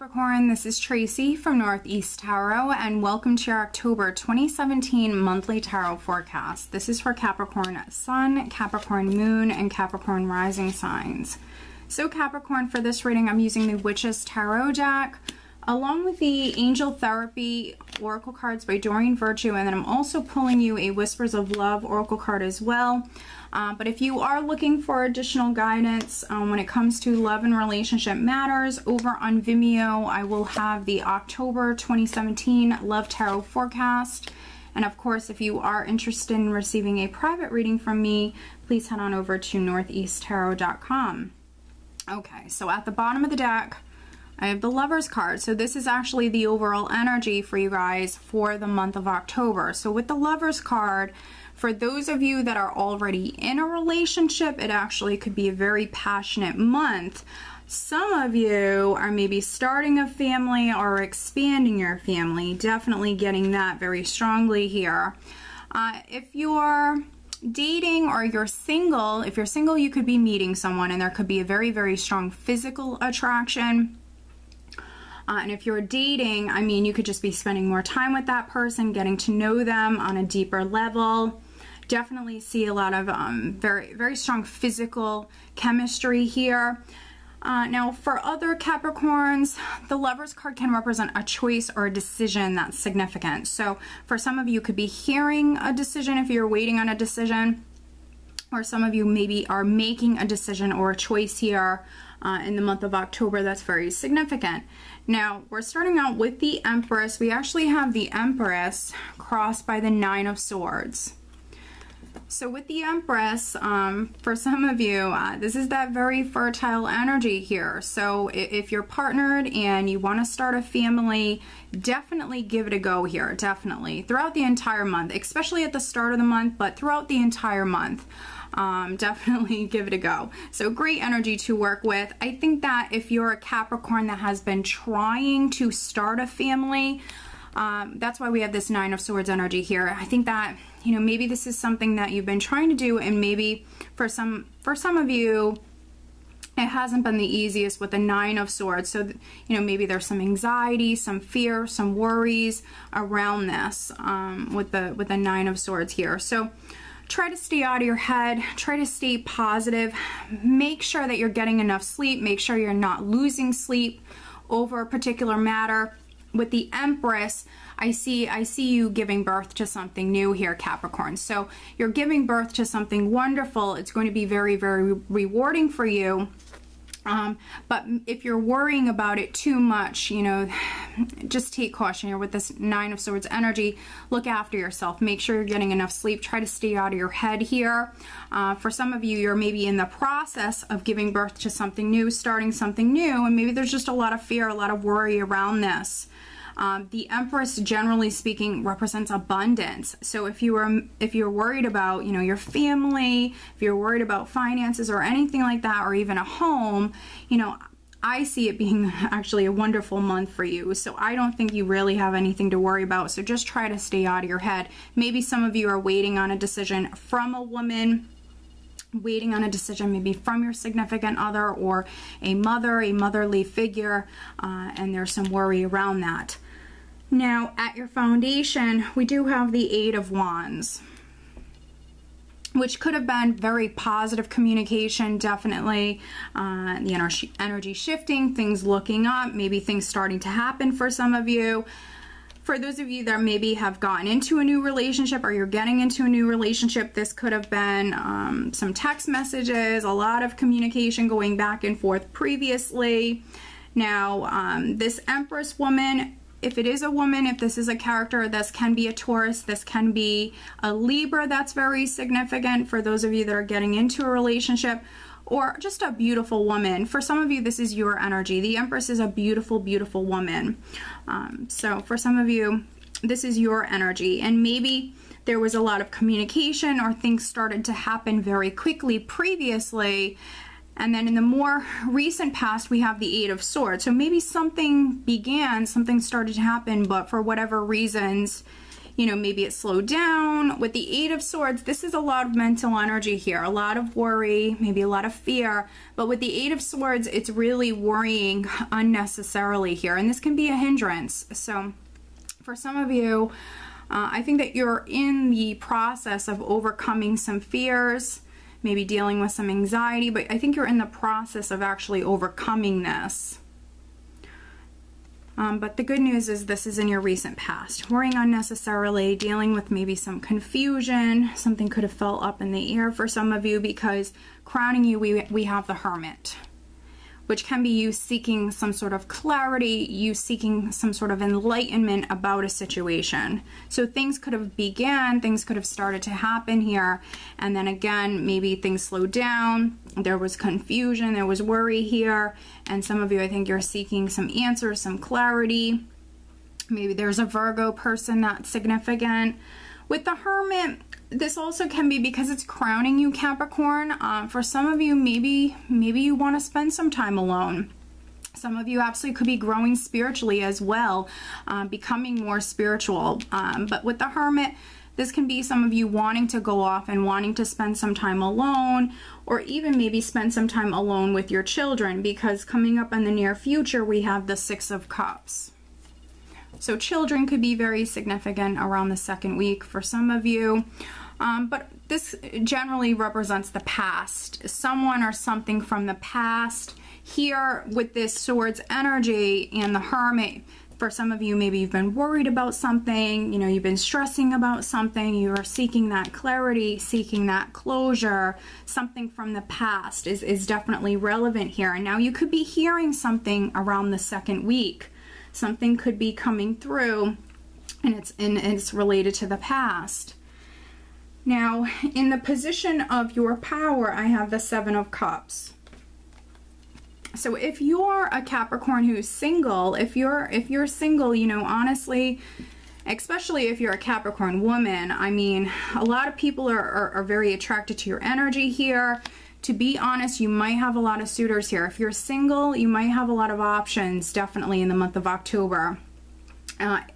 Capricorn, this is Tracy from Northeast Tarot, and welcome to your October 2017 monthly tarot forecast. This is for Capricorn Sun, Capricorn Moon, and Capricorn Rising signs. So Capricorn, for this reading, I'm using the Witch's Tarot deck, along with the Angel Therapy Oracle cards by Doreen Virtue, and then I'm also pulling you a Whispers of Love Oracle card as well. But if you are looking for additional guidance when it comes to love and relationship matters, over on Vimeo, I will have the October 2017 Love Tarot Forecast. And of course, if you are interested in receiving a private reading from me, please head on over to northeasttarot.com. Okay, so at the bottom of the deck, I have the Lover's card. So this is actually the overall energy for you guys for the month of October. So with the Lover's card, for those of you that are already in a relationship, it actually could be a very passionate month. Some of you are maybe starting a family or expanding your family. Definitely getting that very strongly here. If you're dating or you're single, if you're single, you could be meeting someone and there could be a very, very strong physical attraction. And if you're dating, I mean, you could just be spending more time with that person, getting to know them on a deeper level. Definitely see a lot of very, very strong physical chemistry here. Now, for other Capricorns, the Lover's card can represent a choice or a decision that's significant. So for some of you, could be hearing a decision if you're waiting on a decision, or some of you maybe are making a decision or a choice here in the month of October that's very significant. Now, we're starting out with the Empress. We actually have the Empress crossed by the Nine of Swords. So with the Empress, for some of you, this is that very fertile energy here. So if you're partnered and you want to start a family, definitely give it a go here, definitely. Throughout the entire month, especially at the start of the month, but throughout the entire month. Definitely give it a go. So great energy to work with. I think that if you're a Capricorn that has been trying to start a family, that's why we have this Nine of Swords energy here. I think that, you know, maybe this is something that you've been trying to do, and maybe for some of you, it hasn't been the easiest with the Nine of Swords. So, you know, maybe there's some anxiety, some fear, some worries around this with the Nine of Swords here. So try to stay out of your head, try to stay positive, make sure that you're getting enough sleep, make sure you're not losing sleep over a particular matter. With the Empress, I see you giving birth to something new here, Capricorn. So you're giving birth to something wonderful. It's going to be very, very rewarding for you. But if you're worrying about it too much, you know, just take caution here with this Nine of Swords energy. Look after yourself. Make sure you're getting enough sleep. Try to stay out of your head here. For some of you, you're maybe in the process of giving birth to something new, starting something new, and maybe there's just a lot of fear, a lot of worry around this. The Empress, generally speaking, represents abundance. So if you're worried about, you know, your family, if you're worried about finances or anything like that, or even a home, you know, I see it being actually a wonderful month for you. So I don't think you really have anything to worry about. So just try to stay out of your head. Maybe some of you are waiting on a decision from a woman, waiting on a decision maybe from your significant other or a mother, a motherly figure, and there's some worry around that. Now, at your foundation, we do have the Eight of Wands, which could have been very positive communication, definitely. The energy shifting, things looking up, maybe things starting to happen for some of you. For those of you that maybe have gotten into a new relationship or you're getting into a new relationship, this could have been some text messages, a lot of communication going back and forth previously. Now, this Empress woman, if it is a woman, if this is a character, this can be a Taurus, this can be a Libra. That's very significant for those of you that are getting into a relationship, or just a beautiful woman. For some of you, this is your energy. The Empress is a beautiful, beautiful woman. So for some of you, this is your energy, and maybe there was a lot of communication or things started to happen very quickly previously. And then in the more recent past, we have the Eight of Swords. So maybe something began, something started to happen, but for whatever reasons, you know, maybe it slowed down. With the Eight of Swords, this is a lot of mental energy here, a lot of worry, maybe a lot of fear. But with the Eight of Swords, it's really worrying unnecessarily here, and this can be a hindrance. So for some of you, I think that you're in the process of overcoming some fears, maybe dealing with some anxiety, but I think you're in the process of actually overcoming this. But the good news is this is in your recent past. Worrying unnecessarily, dealing with maybe some confusion. Something could have fell up in the air for some of you, because crowning you, we have the Hermit, which can be you seeking some sort of clarity, you seeking some sort of enlightenment about a situation. So things could have began, things could have started to happen here, and then again, maybe things slowed down, there was confusion, there was worry here, and some of you, I think you're seeking some answers, some clarity. Maybe there's a Virgo person that's significant. With the Hermit, this also can be because it's crowning you, Capricorn. For some of you, maybe you want to spend some time alone. Some of you absolutely could be growing spiritually as well, becoming more spiritual. But with the Hermit, this can be some of you wanting to go off and wanting to spend some time alone, or even maybe spend some time alone with your children, because coming up in the near future, we have the Six of Cups. So children could be very significant around the second week for some of you. But this generally represents the past, someone or something from the past. Here with this Swords energy and the Hermit, for some of you, maybe you've been worried about something, you know, you've been stressing about something, you are seeking that clarity, seeking that closure. Something from the past is definitely relevant here. And now you could be hearing something around the second week. Something could be coming through, and it's related to the past. Now, in the position of your power, I have the Seven of Cups. So if you're a Capricorn who's single, if you're single, you know, honestly, especially if you're a Capricorn woman, I mean, a lot of people are very attracted to your energy here. To be honest, you might have a lot of suitors here. If you're single, you might have a lot of options, definitely in the month of October.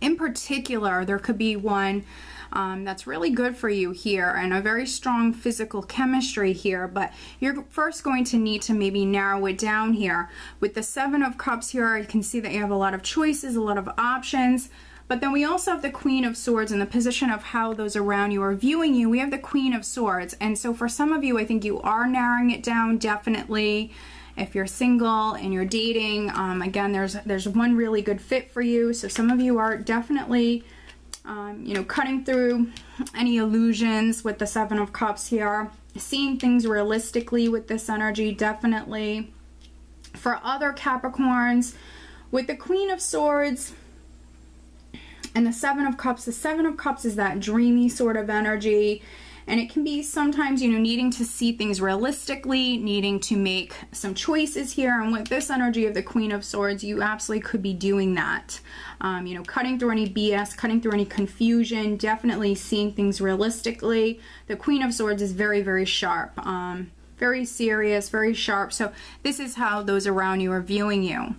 In particular, there could be one that's really good for you here, and a very strong physical chemistry here, but you're first going to need to maybe narrow it down here. With the Seven of Cups here, you can see that you have a lot of choices, a lot of options. But then we also have the Queen of Swords in the position of how those around you are viewing you. We have the Queen of Swords. And so for some of you, I think you are narrowing it down, definitely. If you're single and you're dating, again, there's one really good fit for you. So some of you are definitely, you know, cutting through any illusions with the Seven of Cups here. Seeing things realistically with this energy, definitely. For other Capricorns, with the Queen of Swords and the Seven of Cups is that dreamy sort of energy, and it can be sometimes, you know, needing to see things realistically, needing to make some choices here. And with this energy of the Queen of Swords, you absolutely could be doing that. You know, cutting through any BS, cutting through any confusion, definitely seeing things realistically. The Queen of Swords is very, very sharp, very serious, very sharp. So this is how those around you are viewing you.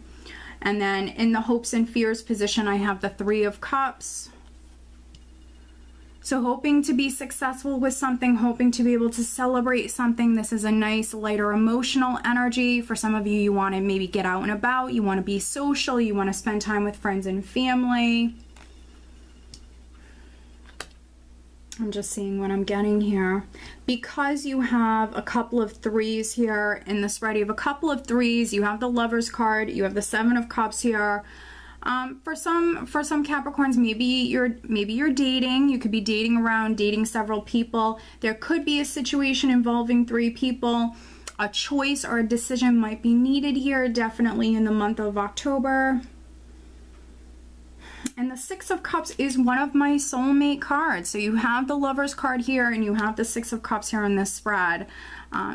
And then in the hopes and fears position, I have the Three of Cups. So hoping to be successful with something, hoping to be able to celebrate something. This is a nice, lighter emotional energy. For some of you, you want to maybe get out and about. You want to be social. You want to spend time with friends and family. I'm just seeing what I'm getting here. Because you have a couple of threes here in the spread, you have a couple of threes, you have the Lovers card, you have the Seven of Cups here. For some Capricorns, maybe you're dating. You could be dating around, dating several people. There could be a situation involving three people. A choice or a decision might be needed here, definitely in the month of October. And the Six of Cups is one of my soulmate cards. So you have the Lovers card here, and you have the Six of Cups here in this spread.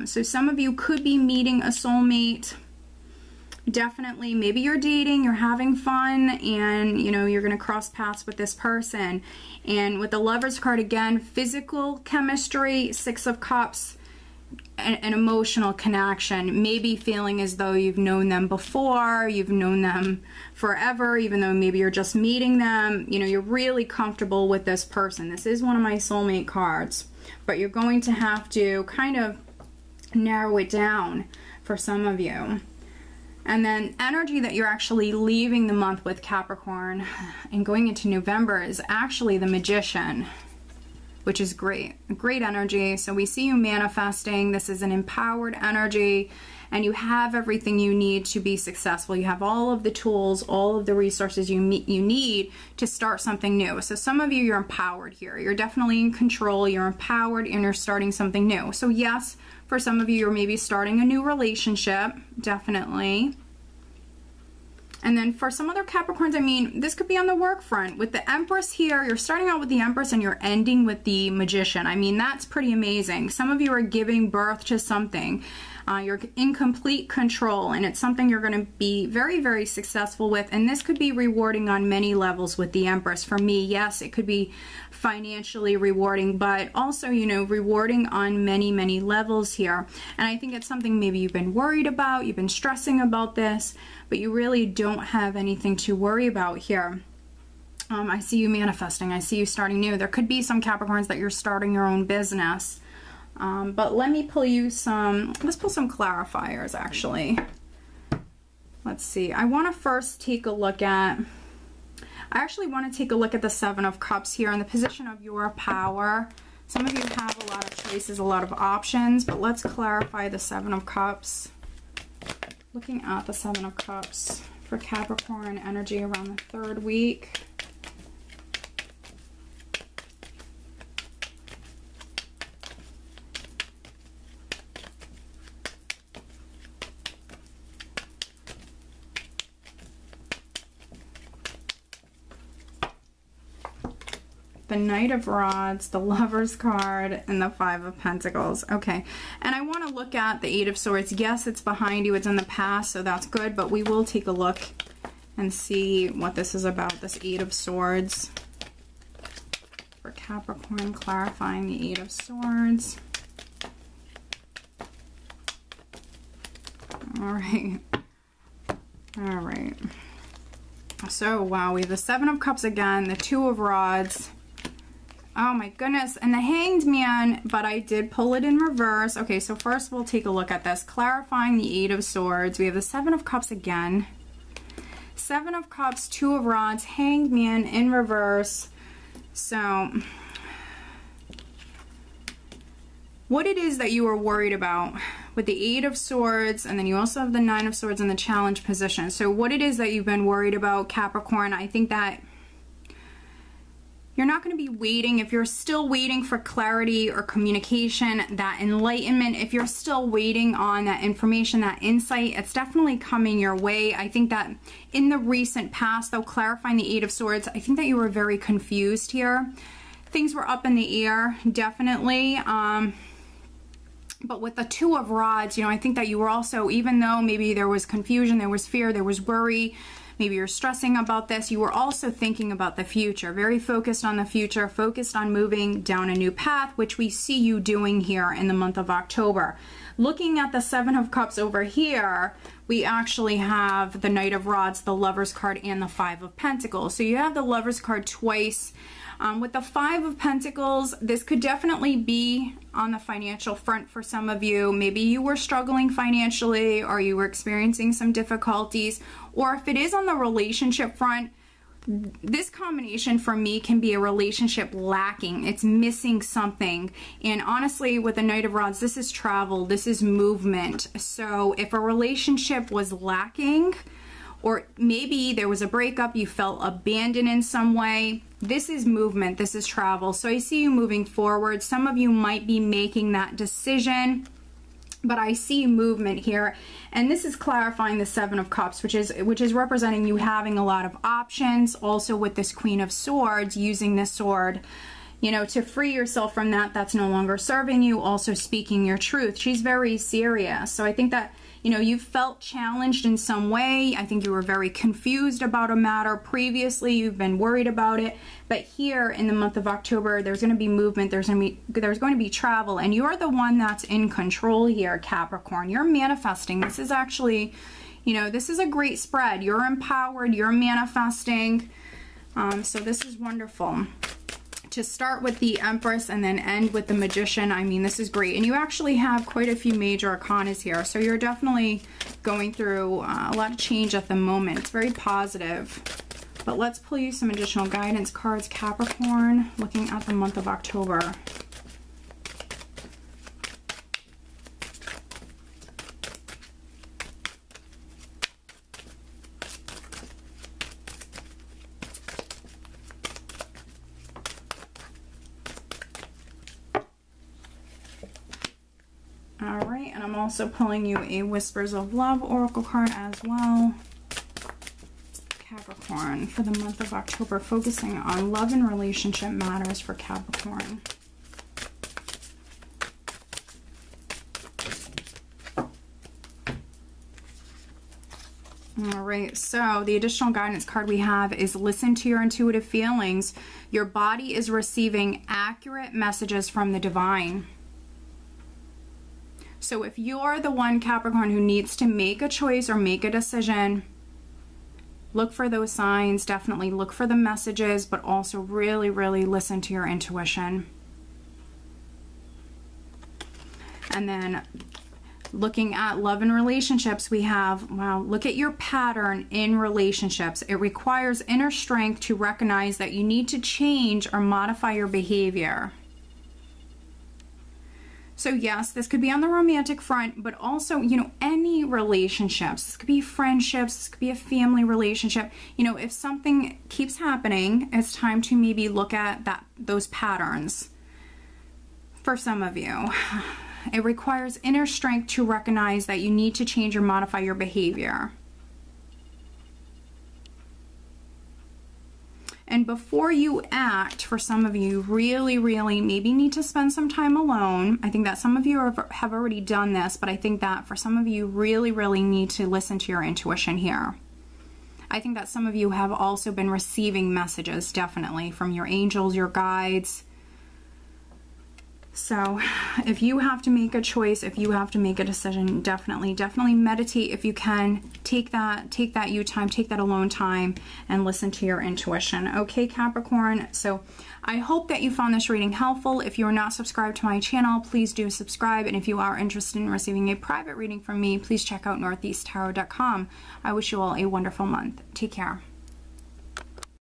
So some of you could be meeting a soulmate. Definitely, maybe you're dating, you're having fun, and you know, you're going to cross paths with this person. And with the Lovers card, again, physical chemistry, Six of Cups, an emotional connection, maybe feeling as though you've known them before, you've known them forever, even though maybe you're just meeting them. You know, you're really comfortable with this person. This is one of my soulmate cards, but you're going to have to kind of narrow it down for some of you. And then energy that you're actually leaving the month with, Capricorn, and going into November is actually the Magician, which is great. Great energy. So we see you manifesting. This is an empowered energy, and you have everything you need to be successful. You have all of the tools, all of the resources you need to start something new. So some of you, you're empowered here. You're definitely in control. You're empowered, and you're starting something new. So yes, for some of you, you're maybe starting a new relationship, definitely. And then for some other Capricorns, I mean, this could be on the work front. With the Empress here, you're starting out with the Empress and you're ending with the Magician. I mean, that's pretty amazing. Some of you are giving birth to something. You're in complete control, and it's something you're going to be very, very successful with. And this could be rewarding on many levels with the Empress. For me, yes, it could be financially rewarding, but also, you know, rewarding on many, many levels here. And I think it's something maybe you've been worried about, you've been stressing about this, but you really don't have anything to worry about here. I see you manifesting. I see you starting new. There could be some Capricorns that you're starting your own business. But let me pull you some, let's pull some clarifiers actually. Let's see. I want to first take a look at, I actually want to take a look at the Seven of Cups here in the position of your power. Some of you have a lot of choices, a lot of options, but let's clarify the Seven of Cups. Looking at the Seven of Cups for Capricorn energy around the 3rd week. The Knight of Rods, the Lover's card, and the Five of Pentacles. Okay, and I want to look at the Eight of Swords. Yes, it's behind you, it's in the past, so that's good, but we will take a look and see what this is about, this Eight of Swords. For Capricorn, clarifying the Eight of Swords. Alright. Alright. So, wow, we have the Seven of Cups again, the Two of Rods. Oh my goodness, and the Hanged Man, but I did pull it in reverse. Okay, so first we'll take a look at this. Clarifying the Eight of Swords. We have the Seven of Cups again. Seven of Cups, Two of Rods, Hanged Man in reverse. So, what it is that you are worried about with the Eight of Swords, and then you also have the Nine of Swords in the challenge position. So what it is that you've been worried about, Capricorn, I think that you're not going to be waiting. If you're still waiting for clarity or communication, that enlightenment, if you're still waiting on that information, that insight, it's definitely coming your way. I think that in the recent past, though, clarifying the Eight of Swords, I think that you were very confused here. Things were up in the air, definitely. But with the Two of Rods, you know, I think that you were also, even though maybe there was confusion, there was fear, there was worry, maybe you're stressing about this, you were also thinking about the future, very focused on the future, focused on moving down a new path, which we see you doing here in the month of October. Looking at the Seven of Cups over here, we actually have the Knight of Rods, the Lover's card, and the Five of Pentacles. So you have the Lover's card twice. With the Five of Pentacles, this could definitely be on the financial front for some of you. Maybe you were struggling financially, or you were experiencing some difficulties, or if it is on the relationship front, this combination for me can be a relationship lacking. It's missing something. And honestly, with the Knight of Rods, this is travel, this is movement. So if a relationship was lacking, or maybe there was a breakup, you felt abandoned in some way, this is movement, this is travel. So I see you moving forward. Some of you might be making that decision, but I see movement here. And this is clarifying the Seven of Cups, which is representing you having a lot of options. Also with this Queen of Swords, using this sword, you know, to free yourself from that that's no longer serving you. Also speaking your truth. She's very serious. So I think that, You know, you felt challenged in some way. I think you were very confused about a matter previously. You've been worried about it. But here in the month of October, there's going to be movement. There's going to be travel. And you're the one that's in control here, Capricorn. You're manifesting. This is actually, you know, this is a great spread. You're empowered. You're manifesting. So this is wonderful. To start with the Empress and then end with the Magician, I mean, this is great. And you actually have quite a few major arcanas here. So you're definitely going through a lot of change at the moment. It's very positive. But let's pull you some additional guidance cards, Capricorn, looking at the month of October. Alright, and I'm also pulling you a Whispers of Love Oracle card as well. Capricorn, for the month of October, focusing on love and relationship matters for Capricorn. Alright, so the additional guidance card we have is listen to your intuitive feelings. Your body is receiving accurate messages from the divine. So if you're the one, Capricorn, who needs to make a choice or make a decision, look for those signs. Definitely look for the messages, but also really, really listen to your intuition. And then looking at love and relationships, we have, wow, look at your pattern in relationships. It requires inner strength to recognize that you need to change or modify your behavior. So yes, this could be on the romantic front, but also, you know, any relationships. This could be friendships, this could be a family relationship. You know, if something keeps happening, it's time to maybe look at those patterns. For some of you, it requires inner strength to recognize that you need to change or modify your behavior. And before you act, for some of you, really, really maybe need to spend some time alone. I think that some of you have already done this, but I think that for some of you, really, really need to listen to your intuition here. I think that some of you have also been receiving messages, definitely, from your angels, your guides. So if you have to make a choice, if you have to make a decision, definitely meditate if you can. Take that you time, take that alone time, and listen to your intuition. Okay, Capricorn, so I hope that you found this reading helpful. If you are not subscribed to my channel, please do subscribe. And if you are interested in receiving a private reading from me, please check out northeasttarot.com. I wish you all a wonderful month. Take care.